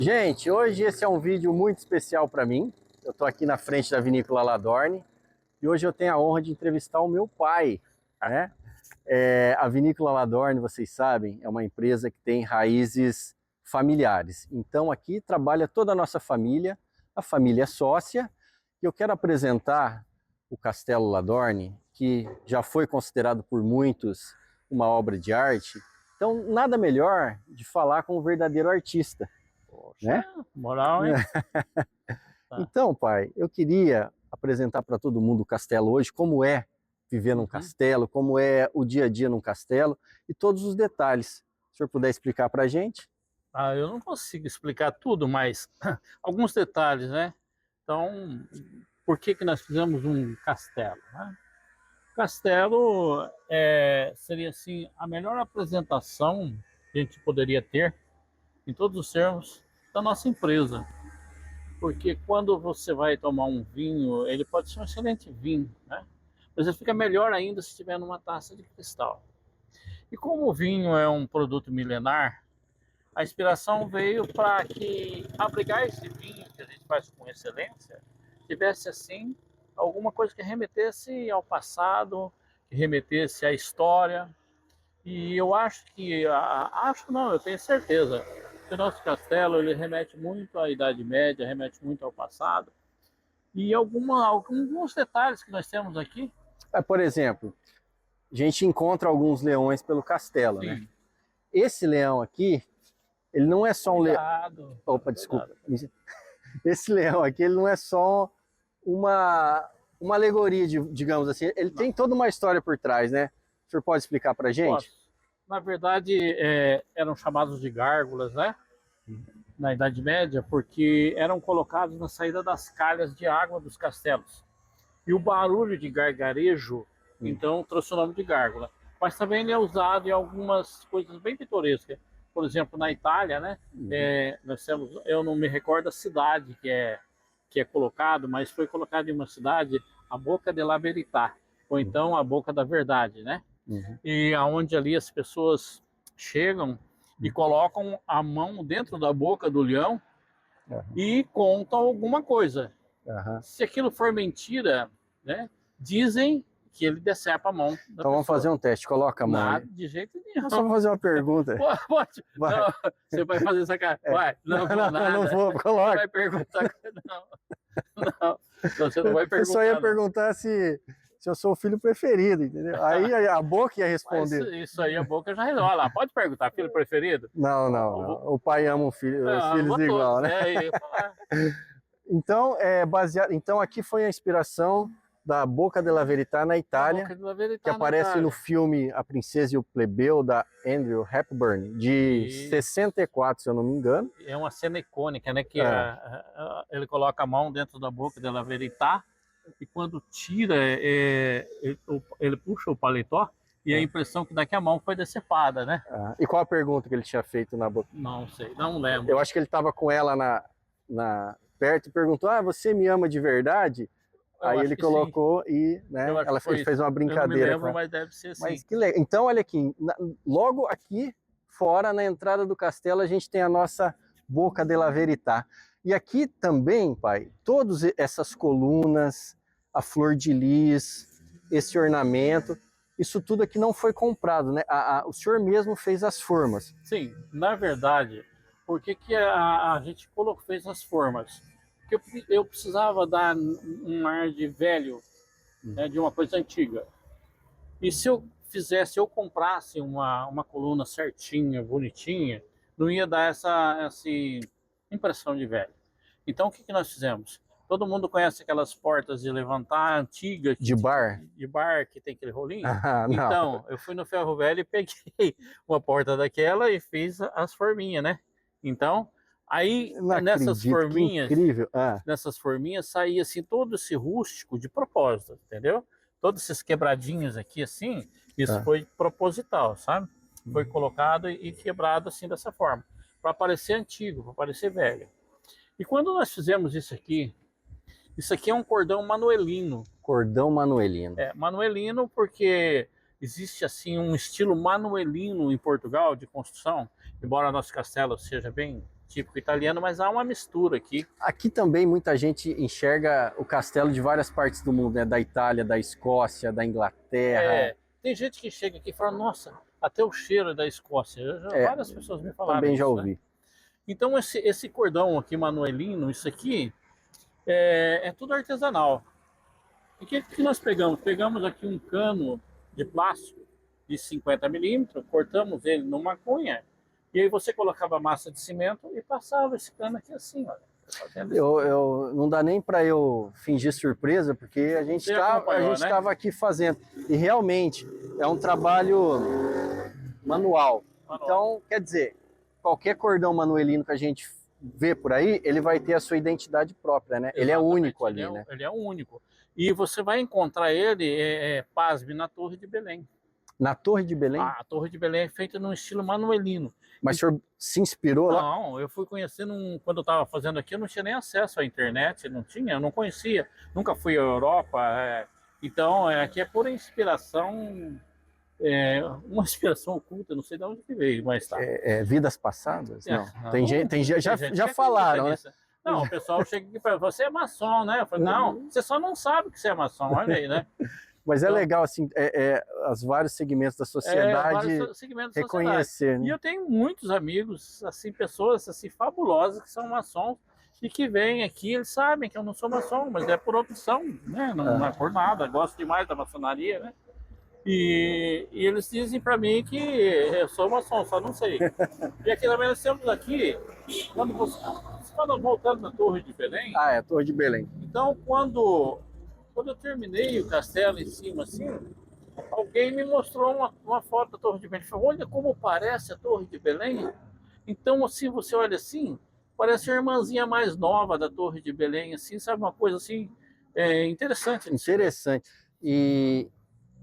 Gente, hoje esse é um vídeo muito especial para mim. Eu estou aqui na frente da Vinícola Ladorne e hoje eu tenho a honra de entrevistar o meu pai, né? A Vinícola Ladorne, vocês sabem, é uma empresa que tem raízes familiares. Então aqui trabalha toda a nossa família, a família sócia, e eu quero apresentar o Castelo Ladorne, que já foi considerado por muitos uma obra de arte. Então nada melhor de falar com um verdadeiro artista. Poxa, Né? moral, hein? Então, pai, eu queria apresentar para todo mundo o castelo hoje, como é viver num castelo, como é o dia a dia num castelo e todos os detalhes. Se o senhor puder explicar para a gente? Eu não consigo explicar tudo, mas alguns detalhes, né? Então, por que nós fizemos um castelo, né? Castelo seria, assim, a melhor apresentação que a gente poderia ter em todos os termos da nossa empresa. Porque quando você vai tomar um vinho, ele pode ser um excelente vinho, né? Mas ele fica melhor ainda se estiver numa taça de cristal. E como o vinho é um produto milenar, a inspiração veio para que abrigar esse vinho que a gente faz com excelência tivesse assim alguma coisa que remetesse ao passado, que remetesse à história. E eu acho que, acho não, eu tenho certeza que o nosso castelo ele remete muito à Idade Média, remete muito ao passado. E alguns detalhes que nós temos aqui. Por exemplo, a gente encontra alguns leões pelo castelo, Sim. né? Esse leão aqui, ele não é só um leão. Opa, desculpa. Esse leão aqui, ele não é só uma alegoria, digamos assim. Ele tem toda uma história por trás, né? O senhor pode explicar pra gente? Posso. Na verdade, eram chamados de gárgulas, né? Na Idade Média, porque eram colocados na saída das calhas de água dos castelos. E o barulho de gargarejo, então, trouxe o nome de gárgula. Mas também ele é usado em algumas coisas bem pitorescas. Por exemplo, na Itália, né? Nós temos, eu não me recordo a cidade que é colocado, mas foi colocado em uma cidade a Boca della Verità, ou então a Boca da Verdade, né? E aonde ali as pessoas chegam e colocam a mão dentro da boca do leão e contam alguma coisa. Se aquilo for mentira, né, dizem que ele decepa a mão da Então vamos pessoa. fazer um teste, coloca a mão. Nada, de jeito nenhum. Só vou fazer uma pergunta. Pode. Vai. Não, você vai fazer essa cara. Vai. Não, não vou, coloca. Você vai perguntar. Não, você não vai perguntar. Eu só ia perguntar se eu sou o filho preferido, entendeu? Aí a boca ia responder. Isso aí a boca já resolve. Olha lá, pode perguntar, filho preferido? Não. O pai ama os filhos igual, né? Então, baseado. Então, aqui foi a inspiração da Boca della Verità na Itália, que aparece no filme A Princesa e o Plebeu, da Andrew Hepburn, de 64, se eu não me engano. É uma cena icônica, né? Que ele coloca a mão dentro da Boca della Verità e quando tira, ele puxa o paletó e a impressão que dá que a mão foi decepada, né? E qual a pergunta que ele tinha feito na boca? Não sei, não lembro. Eu acho que ele estava com ela perto e perguntou, você me ama de verdade? Aí ele colocou sim. E né, ele fez uma brincadeira. Eu não me lembro, mas deve ser assim. Mas que legal. Então, olha aqui, logo aqui fora, na entrada do castelo, a gente tem a nossa Boca della Verità. E aqui também, pai, todas essas colunas, a flor de lis, esse ornamento, isso tudo aqui não foi comprado, né? O senhor mesmo fez as formas. Sim, na verdade, por que a gente fez as formas? Porque eu precisava dar um ar de velho, né, de uma coisa antiga. E se eu comprasse uma coluna certinha, bonitinha, não ia dar essa impressão de velho. Então o que nós fizemos? Todo mundo conhece aquelas portas de levantar antigas. De bar? De bar, que tem aquele rolinho. Então, eu fui no ferro velho e peguei uma porta daquela e fiz as forminhas, né? Então, aí nessas forminhas saía assim todo esse rústico de propósito, entendeu? Todos esses quebradinhos aqui assim, isso foi proposital, sabe? Foi colocado e quebrado assim dessa forma, para parecer antigo, para parecer velho. E quando nós fizemos isso aqui é um cordão manuelino. Cordão manuelino. Manuelino porque existe assim um estilo manuelino em Portugal de construção, embora nosso castelo seja bem típico italiano, mas há uma mistura aqui. Aqui também muita gente enxerga o castelo de várias partes do mundo, né? Da Itália, da Escócia, da Inglaterra. Tem gente que chega aqui e fala, nossa, até o cheiro é da Escócia. Várias pessoas me falaram Também já isso, ouvi. né? Então esse cordão aqui manuelino, isso aqui, é tudo artesanal. E o que nós pegamos? Pegamos aqui um cano de plástico de 50 milímetros, cortamos ele numa cunha, e aí você colocava massa de cimento e passava esse cano aqui assim, olha. Não dá nem para eu fingir surpresa, porque a gente estava né? aqui fazendo. E realmente é um trabalho manual. Então, quer dizer, qualquer cordão manuelino que a gente vê por aí, ele vai ter a sua identidade própria, né? Exatamente, ele é único ali, né? Ele é único. E você vai encontrar ele, pasme, na Torre de Belém. Na Torre de Belém? A Torre de Belém é feita num estilo manuelino. Mas o senhor se inspirou lá? Não, eu fui conhecendo, quando eu estava fazendo aqui, eu não tinha nem acesso à internet, eu não conhecia, nunca fui à Europa. Então, aqui é pura inspiração, uma inspiração oculta, não sei de onde que veio, mas tá. Vidas passadas? Não. Tem gente já falaram, né? Não, o pessoal chega aqui para você é maçom, né? Eu falei, não, você só não sabe que você é maçom, olha aí, né? Mas então, é legal, assim, os vários segmentos da sociedade reconhecer. Né? E eu tenho muitos amigos, assim, pessoas assim, fabulosas que são maçons e que vêm aqui, eles sabem que eu não sou maçom, mas é por opção, né? Não é por nada, gosto demais da maçonaria, né? E eles dizem para mim que eu sou maçom, só não sei. E aqui também nós temos aqui, quando você está voltando na Torre de Belém. Ah, é a Torre de Belém. Então, quando eu terminei o castelo em cima, assim, alguém me mostrou uma foto da Torre de Belém. Falei, olha como parece a Torre de Belém. Então, assim, você olha assim, parece a irmãzinha mais nova da Torre de Belém, assim, sabe? Uma coisa assim, interessante. Interessante. E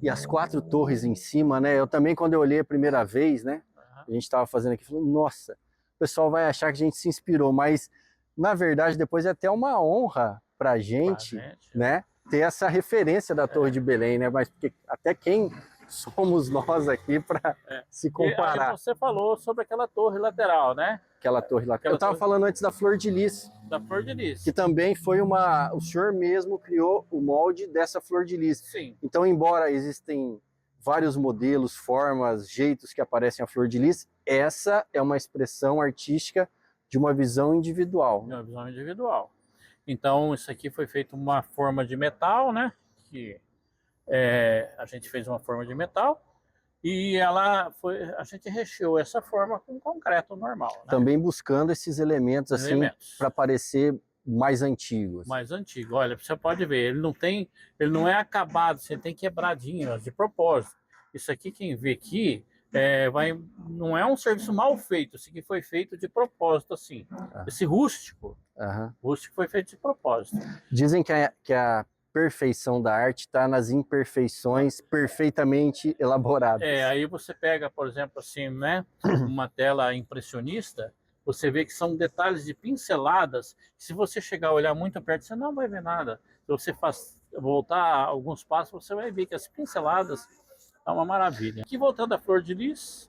as 4 torres em cima, né? Eu também, quando eu olhei a primeira vez, né? A gente estava fazendo aqui, falei, nossa, o pessoal vai achar que a gente se inspirou, mas, na verdade, depois é até uma honra pra gente, né? Ter essa referência da Torre de Belém, né? Mas porque até quem somos nós aqui para se comparar. E aí você falou sobre aquela torre lateral, né? Aquela torre lateral. Eu estava falando antes da Flor de Lis. Da Flor de Lis. Que também foi o senhor mesmo criou o molde dessa Flor de Lis. Sim. Então, embora existem vários modelos, formas, jeitos que aparecem a Flor de Lis, essa é uma expressão artística de uma visão individual. De uma visão individual. Então, isso aqui foi feito uma forma de metal, né? Que a gente fez uma forma de metal e a gente recheou essa forma com concreto normal. Né? Também buscando esses elementos assim para parecer mais antigo. Mais antigo. Olha, você pode ver, ele não é acabado, você tem quebradinho, de propósito. Isso aqui, quem vê aqui, não é um serviço mal feito, isso aqui foi feito de propósito, assim. Esse rústico, rústico foi feito de propósito. Dizem que a perfeição da arte está nas imperfeições perfeitamente elaboradas. Aí você pega, por exemplo, assim, né, uma tela impressionista, você vê que são detalhes de pinceladas, se você chegar a olhar muito perto, você não vai ver nada. Se você voltar alguns passos, você vai ver que as pinceladas é uma maravilha. Aqui, voltando à Flor de Lis,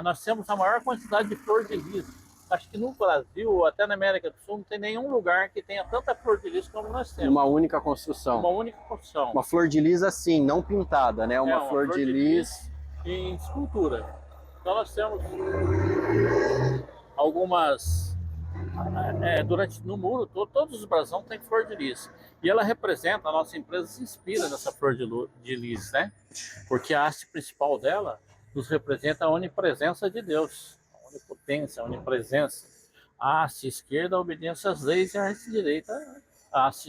nós temos a maior quantidade de Flor de Lis. Acho que no Brasil, ou até na América do Sul, não tem nenhum lugar que tenha tanta Flor de Lis como nós temos. Uma única construção. Uma única construção. Uma Flor de Lis assim, não pintada, né? Uma flor de lis em escultura. Então nós temos algumas... no muro todo, todos os brasões têm Flor de Lis. E ela representa, a nossa empresa se inspira nessa Flor de Lis, né? Porque a haste principal dela nos representa a onipresença de Deus. Onipotência, onipresença. A haste esquerda, a obediência às leis, e a haste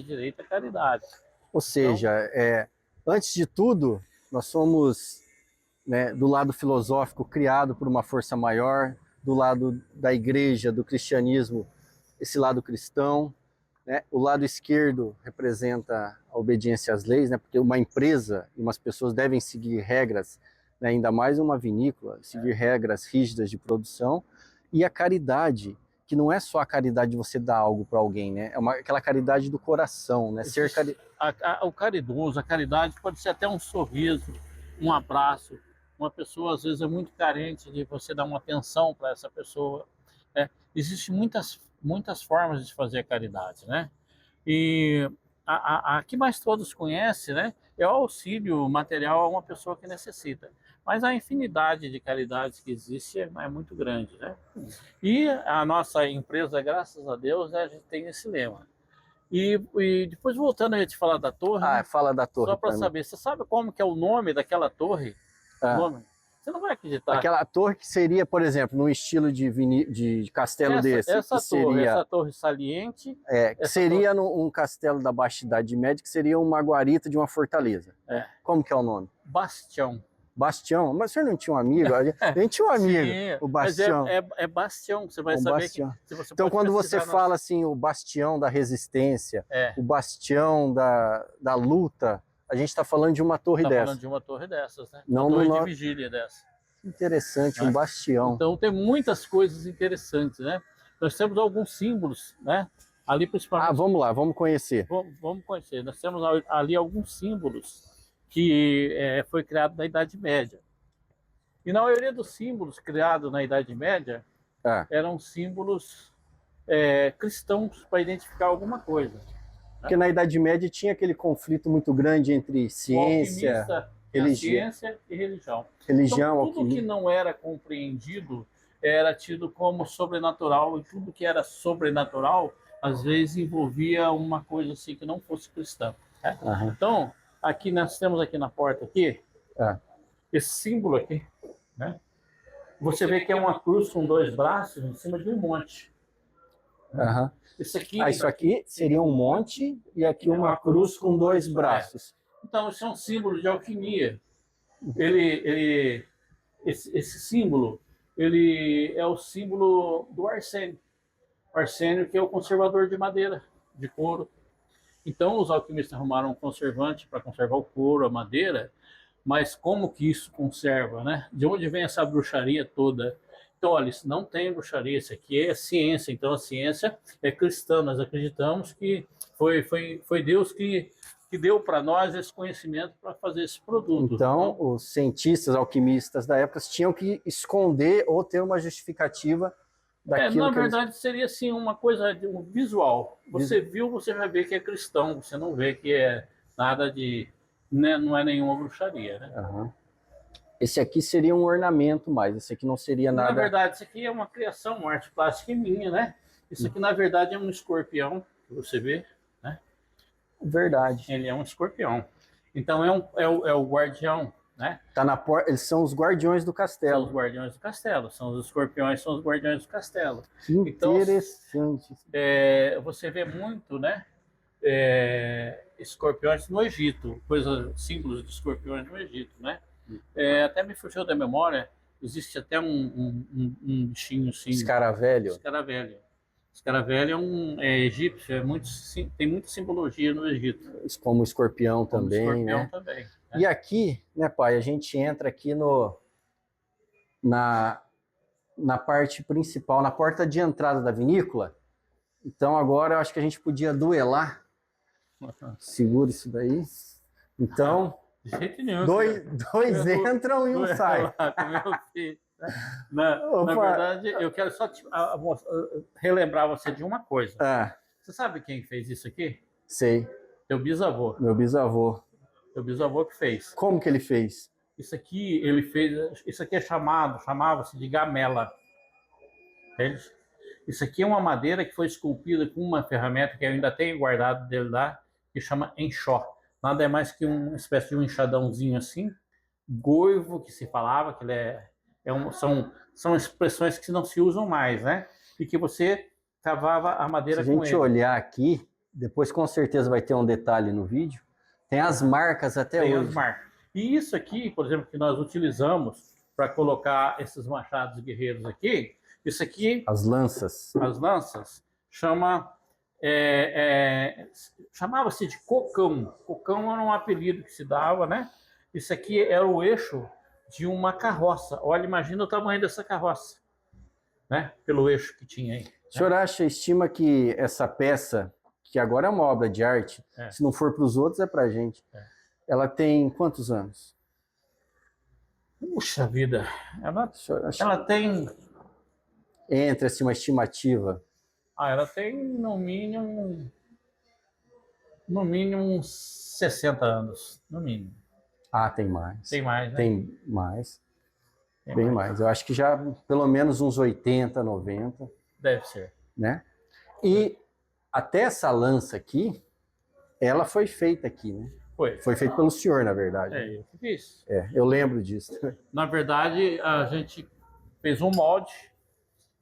direita, a caridade. Ou seja, antes de tudo, nós somos, né, do lado filosófico criado por uma força maior, do lado da igreja, do cristianismo, esse lado cristão, né? O lado esquerdo representa a obediência às leis, né? Porque uma empresa e umas pessoas devem seguir regras, né? Ainda mais uma vinícola, seguir regras rígidas de produção, e a caridade, que não é só a caridade de você dar algo para alguém, né? Aquela caridade do coração, né? O caridoso, a caridade pode ser até um sorriso, um abraço. Uma pessoa às vezes é muito carente de você dar uma atenção para essa pessoa. Existem muitas formas de fazer a caridade, né? E a que mais todos conhecem, né, é o auxílio material a uma pessoa que necessita. Mas a infinidade de caridades que existe é muito grande, né? E a nossa empresa, graças a Deus, né, a gente tem esse lema. E depois voltando a te falar da torre, Ah, né? fala da torre Só para para mim. saber, você sabe como que é o nome daquela torre? Ah, Nome? Você não vai acreditar. aquela torre que seria, por exemplo, num estilo de castelo desse, que Essa seria, torre saliente, que essa torre, seria um castelo da Baixa Idade Média, que seria uma guarita de uma fortaleza. é, Como que é o nome? bastião. Bastião. Mas o senhor não tinha um amigo? A gente tinha um amigo, Sim, o mas Bastião. é bastião. Você vai Um saber que bastião. se você Então, pode quando você pesquisar fala assim, o bastião da resistência, é, o bastião da luta, a gente está falando de uma torre tá falando dessa. de uma torre dessas, né? Uma Não torre de no... vigília dessa. Interessante, um Né? bastião. Então tem muitas coisas interessantes, né? Nós temos alguns símbolos, né? Ali Ah, principalmente, vamos lá, vamos conhecer. vamos conhecer. Nós temos ali alguns símbolos que foi criado na Idade Média. E na maioria dos símbolos criados na Idade Média Ah, eram símbolos cristãos para identificar alguma coisa. porque na Idade Média tinha aquele conflito muito grande entre O ciência, alquimista é a religião, ciência e religião. Então, religião, tudo que alquimia. não era compreendido era tido como sobrenatural, e tudo que era sobrenatural, às vezes envolvia uma coisa assim que não fosse cristã. Né? Aham. Então, aqui nós temos aqui na porta aqui, Ah, esse símbolo aqui, né? Você vê que é uma cruz com dois braços em cima de um monte. aham. Isso aqui, Isso aqui seria um monte e aqui uma cruz com dois braços. então, isso é um símbolo de alquimia. Esse símbolo, ele é o símbolo do arsênio. O arsênio que é o conservador de madeira, de couro. Então, os alquimistas arrumaram um conservante para conservar o couro, a madeira, mas como que isso conserva, né? De onde vem essa bruxaria toda? Então, olha, isso não tem bruxaria, isso aqui é ciência. Então, a ciência é cristã. Nós acreditamos que foi Deus que deu para nós esse conhecimento para fazer esse produto. Então, os cientistas, alquimistas da época tinham que esconder ou ter uma justificativa daquilo na que eles... verdade, seria assim uma coisa um visual. Você viu, você vai ver que é cristão. Você não vê que é nada de... Né, não é nenhuma bruxaria, né? Uhum. Esse aqui seria um ornamento mais, esse aqui não seria nada... Na verdade, isso aqui é uma criação, uma arte plástica minha, né? Isso aqui, na verdade, é um escorpião, que você vê, né? Verdade. Ele é um escorpião. Então, é o guardião, né? Tá na porta, eles são os guardiões do São castelo. os guardiões do castelo. São os escorpiões, são os guardiões do castelo. Que interessante. Então, você vê muito, né? Escorpiões no Egito, símbolos de escorpiões no Egito, né? Até me fugiu da memória, existe até um bichinho assim. Escaravelho. Escaravelho. Escaravelho é egípcio, tem muita simbologia no Egito. Como escorpião Como também, escorpião né? também. E aqui, né, pai, a gente entra aqui na parte principal, na porta de entrada da vinícola. Então agora eu acho que a gente podia duelar. Segura isso daí. Então, De jeito nenhum. dois entram e um sai. Na verdade, eu quero só relembrar você de uma coisa. Ah, Você sabe quem fez isso aqui? sei. Teu bisavô. Meu bisavô. Teu bisavô que fez. Como que ele fez? Isso aqui ele fez. Isso aqui chamava-se de gamela. Entende? Isso aqui é uma madeira que foi esculpida com uma ferramenta que eu ainda tenho guardado dele lá, que chama enxó. Nada é mais que uma espécie de um enxadãozinho assim, goivo que se falava, que ele são expressões que não se usam mais, né? E que você cavava a madeira com ele. Se a gente olhar aqui, depois com certeza vai ter um detalhe no vídeo, tem as marcas até hoje. Tem as marcas. E isso aqui, por exemplo, que nós utilizamos para colocar esses machados guerreiros aqui, isso aqui... As lanças. As lanças, chamava-se de cocão. Cocão era um apelido que se dava, né? Isso aqui era o eixo de uma carroça. Olha, imagina o tamanho dessa carroça, né? Pelo eixo que tinha aí. O senhor estima que essa peça, que agora é uma obra de arte, se não for para os outros, é para a gente, ela tem quantos anos? Puxa vida, ela tem Entre assim, uma estimativa. Ah, ela tem no mínimo uns 60 anos, no mínimo. Ah, tem mais. Tem mais, né? Tem mais. Tem Bem mais. mais. Eu acho que já pelo menos uns 80, 90, Deve ser. né? E até essa lança aqui, ela foi feita aqui, né? Foi. Foi feita pelo senhor, na verdade. É, eu que fiz. É, eu lembro disso. Na verdade, a gente fez um molde.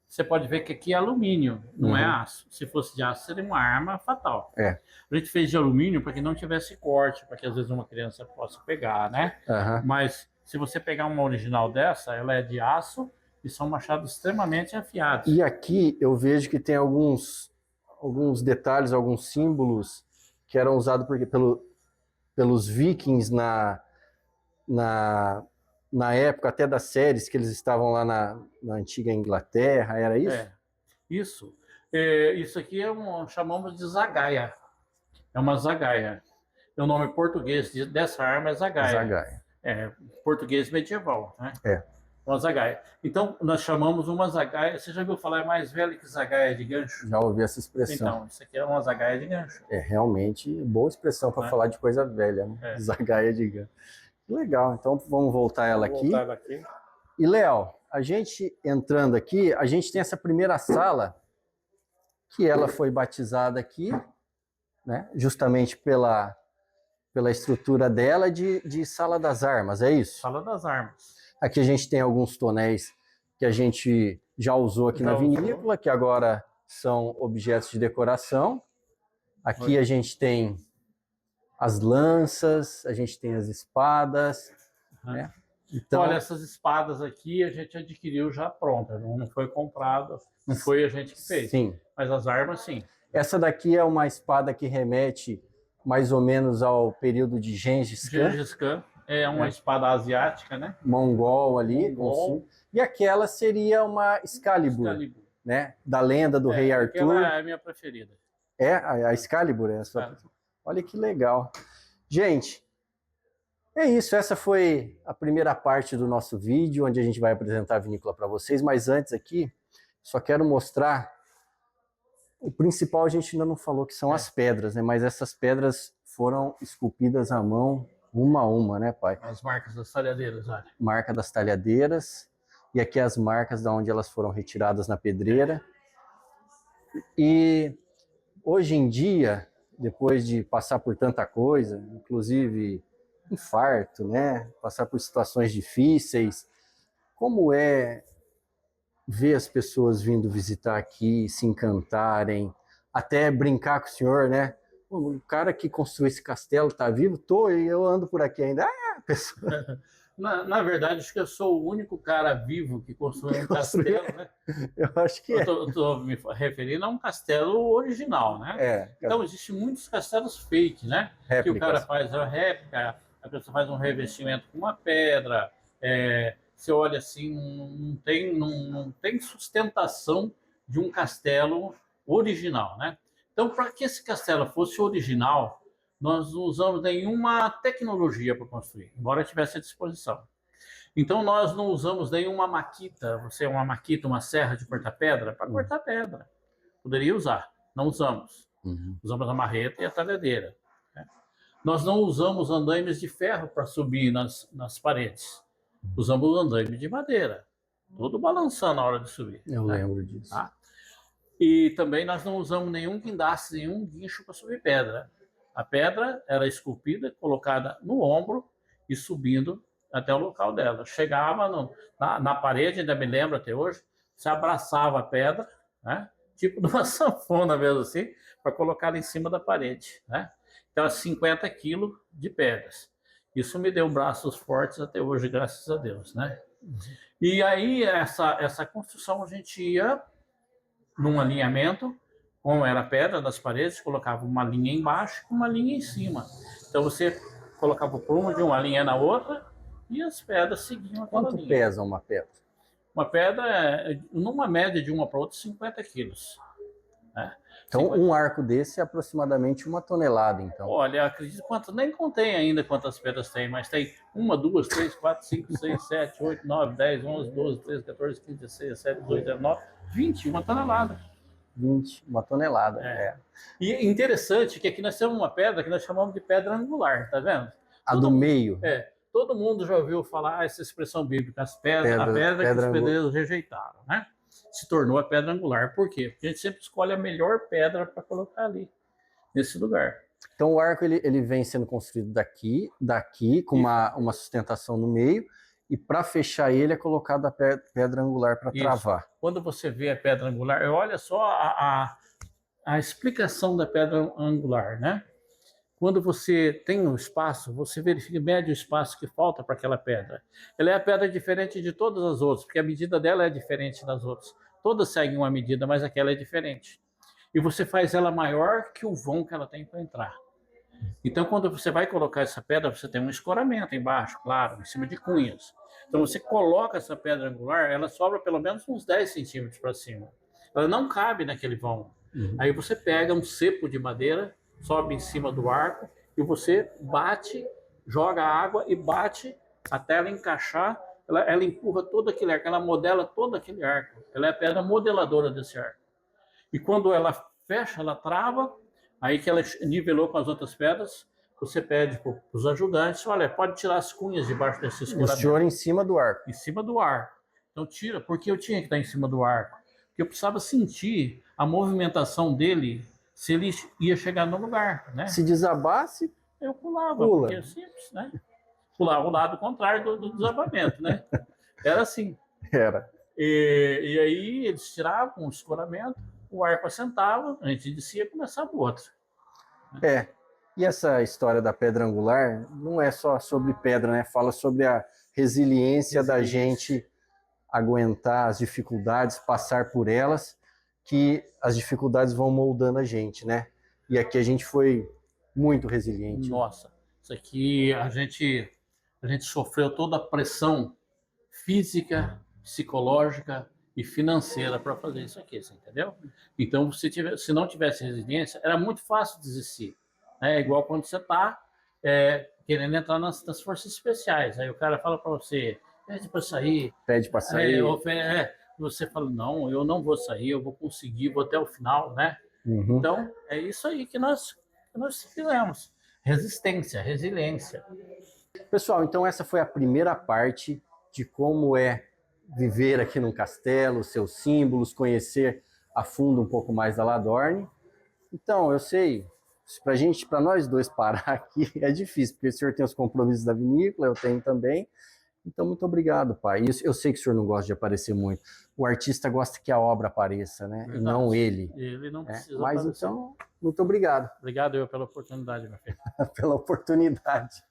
Você pode ver que aqui é alumínio, não é aço. Se fosse de aço, seria uma arma fatal. É. A gente fez de alumínio para que não tivesse corte, para que às vezes uma criança possa pegar, né? Aham. Mas se você pegar uma original dessa, ela é de aço e são machados extremamente afiados. E aqui eu vejo que tem alguns detalhes, alguns símbolos que eram usados pelos vikings na época até das séries que eles estavam lá na antiga Inglaterra, era isso? É, isso. Isso aqui chamamos de zagaia. É uma zagaia. O nome português dessa arma é zagaia. Zagaia. É português medieval, né? É. Uma zagaia. Então, nós chamamos uma zagaia. Você já viu falar é mais velho que zagaia de gancho? Já ouvi essa expressão. Então, isso aqui é uma zagaia de gancho. É realmente boa expressão para falar de coisa velha, né? É. Zagaia de gancho. Legal, então vamos voltar ela aqui. Voltar ela aqui. E, Léo, a gente entrando aqui, a gente tem essa primeira sala, que ela foi batizada aqui, né? Justamente pela estrutura dela de sala das armas, é isso? Sala das armas. Aqui a gente tem alguns tonéis que a gente já usou aqui na vinícola, que agora são objetos de decoração. Aqui a gente tem as lanças, a gente tem as espadas, né? Então, olha, essas espadas aqui a gente adquiriu já pronta, não foi comprado, não foi a gente que fez. Sim. Mas as armas, sim. Essa daqui é uma espada que remete mais ou menos ao período de Gengis Khan. Gengis Khan é uma espada asiática, né? Mongol ali. Mongol. E aquela seria uma Excalibur, né? Da lenda do rei Arthur. Aquela é a minha preferida. É, a Excalibur é a sua. Olha que legal. Gente, é isso. Essa foi a primeira parte do nosso vídeo, onde a gente vai apresentar a vinícola para vocês. Mas antes aqui, só quero mostrar o principal. A gente ainda não falou que são as pedras, né? Mas essas pedras foram esculpidas à mão, uma a uma, né, pai? As marcas das talhadeiras, olha. Marca das talhadeiras. E aqui as marcas de onde elas foram retiradas na pedreira. E hoje em dia, depois de passar por tanta coisa, inclusive infarto, né? Passar por situações difíceis, como é ver as pessoas vindo visitar aqui, se encantarem, até brincar com o senhor, né? O cara que construiu esse castelo tá vivo? Tô, e eu ando por aqui ainda. Ah, pessoa... Na verdade, acho que eu sou o único cara vivo que construiu um castelo, né? Eu acho que eu tô me referindo a um castelo original, né? Então, existem muitos castelos fake, né? Réplicas. Que o cara faz a réplica, a pessoa faz um revestimento com uma pedra, você olha assim, não tem sustentação de um castelo original, né? Então, para que esse castelo fosse original, nós não usamos nenhuma tecnologia para construir, embora tivesse à disposição. Então, nós não usamos nenhuma maquita, uma maquita, uma serra de cortar pedra, para cortar pedra. Poderia usar, não usamos. Usamos a marreta e a talhadeira. Né? Nós não usamos andaimes de ferro para subir nas paredes. Usamos andaime de madeira, todo balançando na hora de subir. Eu lembro disso. Tá? E também nós não usamos nenhum guindaste, nenhum guincho para subir pedra. A pedra era esculpida, colocada no ombro e subindo até o local dela. Chegava na parede, ainda me lembro até hoje, você abraçava a pedra, né? Tipo de uma sanfona mesmo assim, para colocá-la em cima da parede. Né? Então, 50 quilos de pedras. Isso me deu braços fortes até hoje, graças a Deus. Né? E aí, essa construção, a gente ia num alinhamento, como era a pedra das paredes, colocava uma linha embaixo e uma linha em cima. Então você colocava o prumo de uma linha na outra e as pedras seguiam aquela linha. Quanto pesa uma pedra? Uma pedra, numa média de uma para outra, 50 quilos. né? Então, um arco desse é aproximadamente 1 tonelada, então. Olha, acredito quantas, nem contei ainda quantas pedras tem, mas tem 1, 2, 3, 4, 5, 6, 7, 8, 9, 10, 11, 12, 13, 14, 15, 16, 17, 18, 19, 20, 1 tonelada. 1 tonelada, E interessante que aqui nós temos uma pedra que nós chamamos de pedra angular, tá vendo? A do meio. Todo mundo já ouviu falar essa expressão bíblica, a pedra que os pedreiros rejeitaram, né? Se tornou a pedra angular. Por quê? Porque a gente sempre escolhe a melhor pedra para colocar ali, nesse lugar. Então o arco ele vem sendo construído daqui, com uma sustentação no meio, e para fechar ele é colocado a pedra angular para travar. Quando você vê a pedra angular, olha só a explicação da pedra angular, né? Quando você tem um espaço, você verifica, mede o espaço que falta para aquela pedra. Ela é a pedra diferente de todas as outras, porque a medida dela é diferente das outras. Todas seguem uma medida, mas aquela é diferente. E você faz ela maior que o vão que ela tem para entrar. Então, quando você vai colocar essa pedra, você tem um escoramento embaixo, claro, em cima de cunhas. Então, você coloca essa pedra angular, ela sobra pelo menos uns 10 centímetros para cima. Ela não cabe naquele vão. Aí você pega um cepo de madeira, sobe em cima do arco e você bate, joga água e bate até ela encaixar. Ela empurra todo aquele arco, ela modela todo aquele arco. Ela é a pedra modeladora desse arco. E quando ela fecha, ela trava, aí que ela nivelou com as outras pedras, você pede para os ajudantes, olha, pode tirar as cunhas debaixo desse escoramento. O senhor em cima do arco. Em cima do arco. Então tira, porque eu tinha que estar em cima do arco. Porque eu precisava sentir a movimentação dele, se ele ia chegar no lugar, né? Se desabasse, eu pulava, porque é simples, né? Pulava o lado contrário do desabamento, né? Era assim. Era. E aí eles tiravam o escoramento, o arco assentava, a gente descia e começava o outro. E essa história da pedra angular não é só sobre pedra, né? Fala sobre a resiliência da gente aguentar as dificuldades, passar por elas, que as dificuldades vão moldando a gente, né? E aqui a gente foi muito resiliente. Nossa, isso aqui a gente sofreu toda a pressão física, psicológica e financeira para fazer isso aqui, você entendeu? Então, se não tivesse resiliência, era muito fácil desistir. É igual quando você está querendo entrar nas forças especiais. Aí o cara fala para você, pede para sair. Pede para sair. Você fala, não, eu não vou sair, eu vou conseguir, vou até o final, né? Então, é isso aí que nós fizemos. Resistência, resiliência. Pessoal, então essa foi a primeira parte de como é viver aqui num castelo, seus símbolos, conhecer a fundo um pouco mais da Ladorne. Então, eu sei, para nós dois parar aqui é difícil, porque o senhor tem os compromissos da vinícola, eu tenho também. Então, muito obrigado, pai. Eu sei que o senhor não gosta de aparecer muito. O artista gosta que a obra apareça, né? Verdade. E não ele. Ele não precisa Mas aparecer. Então, muito obrigado. Obrigado eu pela oportunidade, meu filho. Pela oportunidade.